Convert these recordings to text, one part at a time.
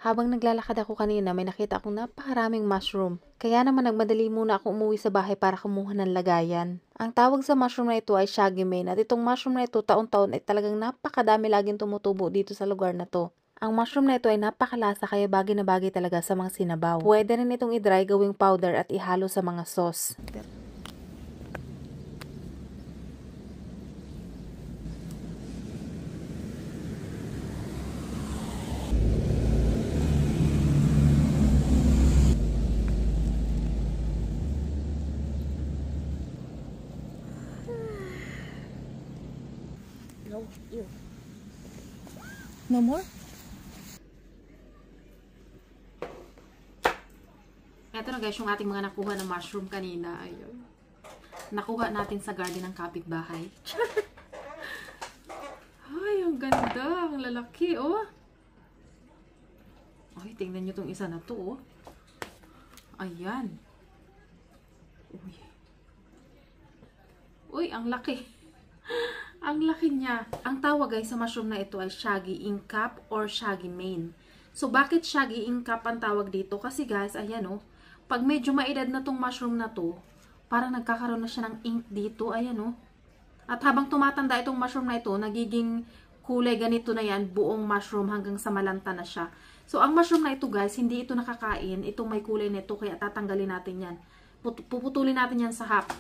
Habang naglalakad ako kanina, may nakita akong napakaraming mushroom. Kaya naman nagmadali muna ako umuwi sa bahay para kumuha ng lagayan. Ang tawag sa mushroom na ito ay shaggy mane at itong mushroom na ito taon-taon ay talagang napakadami laging tumutubo dito sa lugar na to. Ang mushroom na ito ay napakalasa kaya bagay na bagay talaga sa mga sinabaw. Pwede rin itong i-dry gawing powder at ihalo sa mga sauce. No, ew. No more? Ito na guys yung ating mga nakuha na mushroom kanina. Ayun. Nakuha natin sa garden ng kapitbahay. Ay, ang ganda. Ang lalaki, oh. Ay, tingnan nyo tong isa na to, oh. Ayan. Uy. Uy, ang laki. Ang laki niya. Ang tawag guys sa mushroom na ito ay shaggy ink cap or shaggy mane. So, bakit shaggy ink cap ang tawag dito? Kasi guys, ayan, oh. Pag medyo maedad na tong mushroom na to, parang nagkakaroon na siya ng ink dito. Ayan, oh. At habang tumatanda itong mushroom na ito, nagiging kulay ganito na yan, buong mushroom hanggang sa malanta na siya. So, ang mushroom na ito guys, hindi ito nakakain. Itong may kulay nito, kaya tatanggalin natin yan. Puputulin natin yan sa half.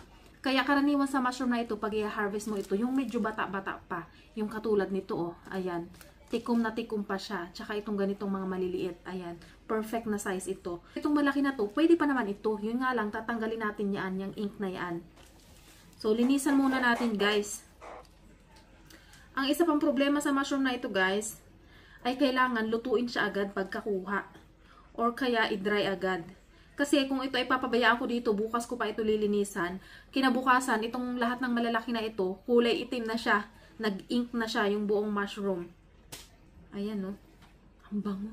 Kaya karaniwan sa mushroom na ito, pag i-harvest mo ito, yung medyo bata-bata pa, yung katulad nito, oh, ayan. Tikom na tikom pa siya. Tsaka itong ganitong mga maliliit, ayan. Perfect na size ito. Itong malaki na to, pwede pa naman ito. Yun nga lang, tatanggalin natin yan, yung ink na yan. So, linisan muna natin, guys. Ang isa pang problema sa mushroom na ito, guys, ay kailangan lutuin siya agad pagkakuha. Or kaya i-dry agad. Kasi kung ito ay papabayaan ko dito, bukas ko pa ito lilinisan. Kinabukasan, itong lahat ng malalaki na ito, kulay itim na siya. Nag-ink na siya, yung buong mushroom. Ayan, no? Ang bango.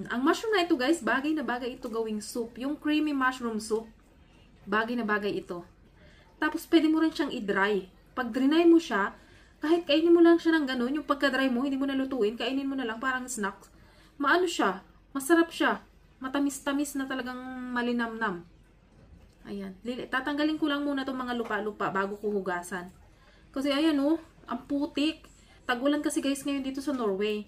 Ang mushroom na ito, guys, bagay na bagay ito gawing soup. Yung creamy mushroom soup, bagay na bagay ito. Tapos, pwede mo rin siyang i-dry. Pag dry mo siya, kahit kainin mo lang siya ng ganun, yung pagka-dry mo, hindi mo na lutuin, kainin mo na lang parang snack. Maano siya? Masarap siya. Matamis-tamis na talagang malinamnam. Ayan. Tatanggalin ko lang muna itong mga lupa-lupa bago ko hugasan. Kasi ayan, oh, ang putik. Tag-ulan kasi guys ngayon dito sa Norway.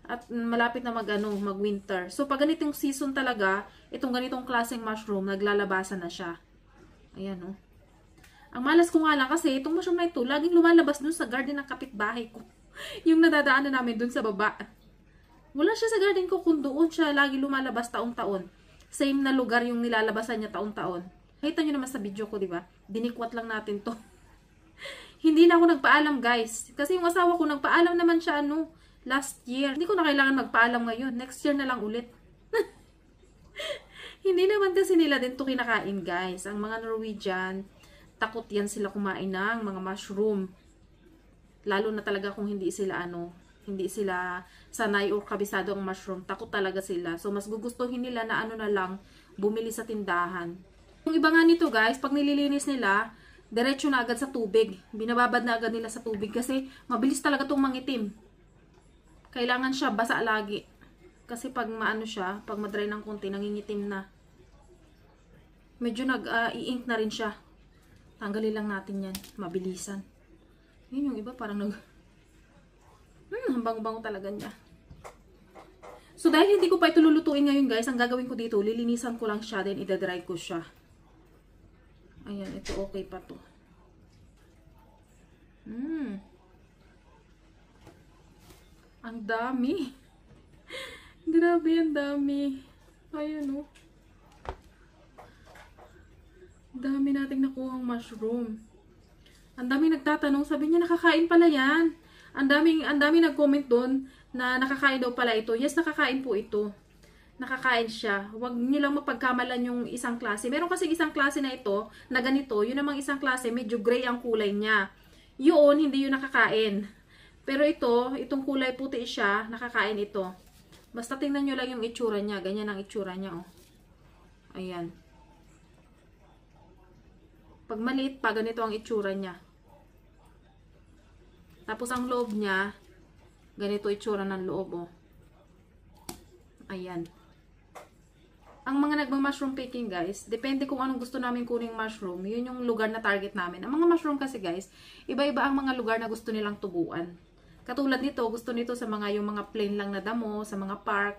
At malapit na mag-winter. So, pag ganitong season talaga, itong ganitong klaseng mushroom, naglalabasan na siya. Ayan, oh. Ang malas ko nga lang kasi, itong mushroom na ito, laging lumalabas dun sa garden ng kapitbahay ko. Yung nadadaanan namin dun sa baba. Wala siya sa garden ko kung doon siya lagi lumalabas taon-taon. Same na lugar yung nilalabasan niya taon-taon. Nakita nyo naman sa video ko, di ba? Dinikwat lang natin to. Hindi na ako nagpaalam, guys. Kasi yung asawa ko, nagpaalam naman siya, last year. Hindi ko na kailangan magpaalam ngayon. Next year na lang ulit. Hindi naman kasi nila din to kinakain, guys. Ang mga Norwegian, takot yan sila kumain ng mga mushroom. Lalo na talaga kung hindi sila, hindi sila sanay o kabisado ang mushroom. Takot talaga sila. So, mas gugustuhin nila na na lang, bumili sa tindahan. Yung iba nga nito, guys, pag nililinis nila, diretso na agad sa tubig. Binababad na agad nila sa tubig kasi mabilis talaga itong mangitim. Kailangan siya basa lagi. Kasi pag maano siya, pag madry ng konti, nangingitim na. Medyo i-ink na rin siya. Tanggalin lang natin yan. Mabilisan. Yun yung iba parang ang bango-bango talaga niya. So, dahil hindi ko pa ito lulutuin ngayon, guys, ang gagawin ko dito, lilinisan ko lang siya, then i-dry ko siya. Ayan, ito okay pa to. Ang dami. Grabe, ang dami. Ayan, oh. Dami nating nakuhang mushroom. Ang dami nagtatanong, sabi niya, nakakain pala yan. Ang dami nag-comment doon na nakakain daw pala ito. Yes, nakakain po ito. Nakakain siya. Huwag niyo lang mapagkamalan yung isang klase. Meron kasi isang klase na ito, na ganito. Yun namang isang klase, medyo gray ang kulay niya. Yun, hindi yun nakakain. Pero ito, itong kulay puti siya, nakakain ito. Basta tingnan nyo lang yung itsura niya. Ganyan ang itsura niya, oh. Ayan. Pag maliit pa, ganito ang itsura niya. Tapos ang loob niya, ganito itsura ng loob, oh. Ayan. Ang mga nagma-mushroom picking guys, depende kung anong gusto namin kuning mushroom, yun yung lugar na target namin. Ang mga mushroom kasi guys, iba-iba ang mga lugar na gusto nilang tubuan. Katulad nito, gusto nito sa mga yung mga plain lang na damo, sa mga park,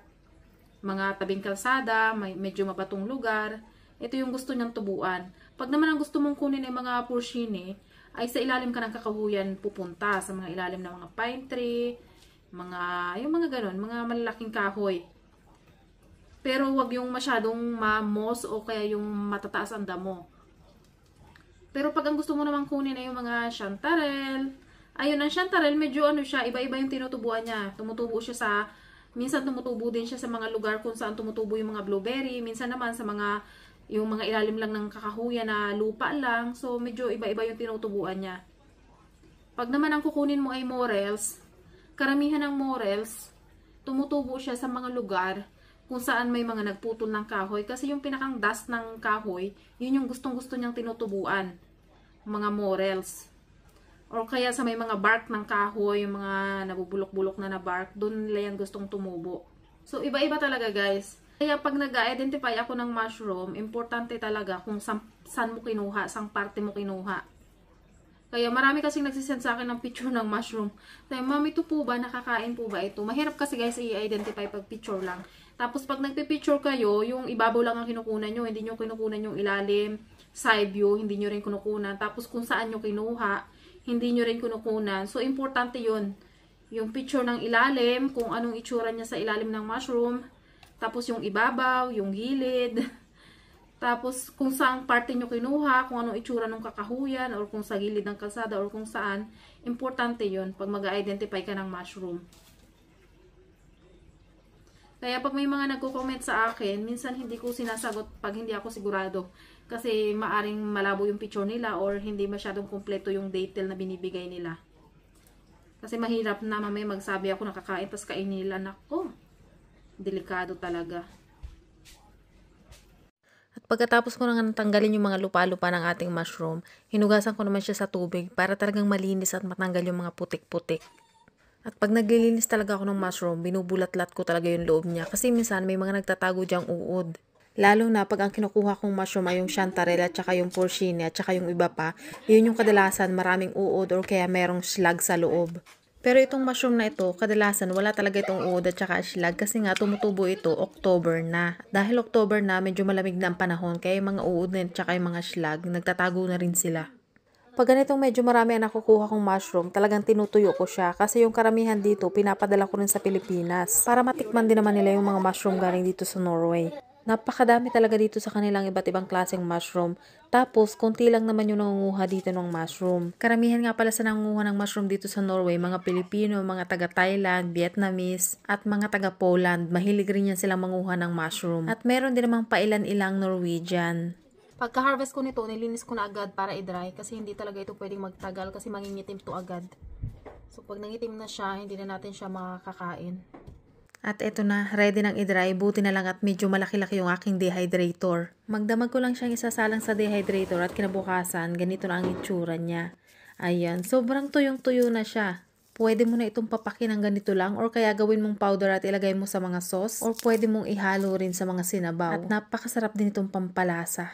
mga tabing kalsada, medyo mabatong lugar. Ito yung gusto niyang tubuan. Pag naman ang gusto mong kunin ay mga porcine, ay sa ilalim ka ng kakahuyan pupunta, sa mga ilalim ng mga pine tree, yung mga ganon, mga malalaking kahoy. Pero wag yung masyadong moss o kaya yung matataas ang damo. Pero pag ang gusto mo naman kunin ay yung mga chanterelle, ayun ang chanterelle medyo ano siya, iba-iba yung tinutubuan niya. Tumutubo siya minsan tumutubo din siya sa mga lugar kung saan tumutubo yung mga blueberry, minsan naman sa yung mga ilalim lang ng kakahuyan na lupa lang. So medyo iba-iba yung tinutubuan niya. Pag naman ang kukunin mo ay morels, karamihan ng morels, tumutubo siya sa mga lugar kung saan may mga nagputol ng kahoy. Kasi yung pinakang dust ng kahoy, yun yung gustong-gusto niyang tinutubuan. Mga morels. Or kaya sa may mga bark ng kahoy, yung mga nabubulok-bulok na bark, doon nila yan gustong tumubo. So, iba-iba talaga guys. Kaya pag nag-identify ako ng mushroom, importante talaga kung saan mo kinuha, saan parte mo kinuha. Kaya marami kasing nagsisend sa akin ng picture ng mushroom. Kaya, ma'am, ito po ba? Nakakain po ba ito? Mahirap kasi guys i-identify pag picture lang. Tapos pag nagpipicture kayo, yung ibabaw lang ang kinukunan nyo. Hindi nyo kinukunan yung ilalim, side view, hindi nyo rin kinukunan. Tapos kung saan nyo kinuha, hindi nyo rin kinukunan. So, importante yun. Yung picture ng ilalim, kung anong itsura niya sa ilalim ng mushroom. Tapos yung ibabaw, yung gilid. Tapos kung saan parte nyo kinuha, kung anong itsura ng kakahuyan, or kung sa gilid ng kalsada, or kung saan. Importante yun pag mag-identify ka ng mushroom. Kaya pag may mga nagko-comment sa akin, minsan hindi ko sinasagot pag hindi ako sigurado. Kasi maaring malabo yung picture nila or hindi masyadong kumpleto yung detail na binibigay nila. Kasi mahirap na mamaya magsabi ako nakakain tapos kainin nila. Nako, delikado talaga. At pagkatapos ko nang tanggalin yung mga lupa-lupa ng ating mushroom, hinugasan ko naman siya sa tubig para talagang malinis at matanggal yung mga putik-putik. At pag naglilinis talaga ako ng mushroom, binubulat-lat ko talaga yung loob niya. Kasi minsan may mga nagtatago diyang uod. Lalo na pag ang kinukuha kong mushroom ay yung chanterelle at saka yung porcine at saka yung iba pa, yun yung kadalasan maraming uod or kaya merong slag sa loob. Pero itong mushroom na ito, kadalasan wala talaga itong uod at saka slag kasi nga tumutubo ito October na. Dahil October na, medyo malamig na ang panahon kaya yung mga uod na at saka yung mga slag, nagtatago na rin sila. Pag ganitong medyo marami ang nakukuha kong mushroom, talagang tinutuyo ko siya kasi yung karamihan dito pinapadala ko rin sa Pilipinas para matikman din naman nila yung mga mushroom galing dito sa Norway. Napakadami talaga dito sa kanilang iba't ibang klaseng mushroom. Tapos, konti lang naman yung nangunguha dito ng mushroom. Karamihan nga pala sa nangunguha ng mushroom dito sa Norway, mga Pilipino, mga taga-Thailand, Vietnamese, at mga taga-Poland. Mahilig rin yan silang manguha ng mushroom. At meron din namang pailan-ilang Norwegian. Pagka-harvest ko nito, nilinis ko na agad para i-dry kasi hindi talaga ito pwedeng magtagal kasi mangingitim to agad. So, pag nangitim na siya, hindi na natin siya makakain. At eto na, ready nang i-dry. Buti na lang at medyo malaki-laki yung aking dehydrator. Magdamag ko lang siyang isasalang sa dehydrator at kinabukasan, ganito na ang itsura niya. Ayan, sobrang tuyong-tuyo na siya. Pwede mo na itong papakin ng ganito lang or kaya gawin mong powder at ilagay mo sa mga sauce or pwede mong ihalo rin sa mga sinabaw. At napakasarap din itong pampalasa.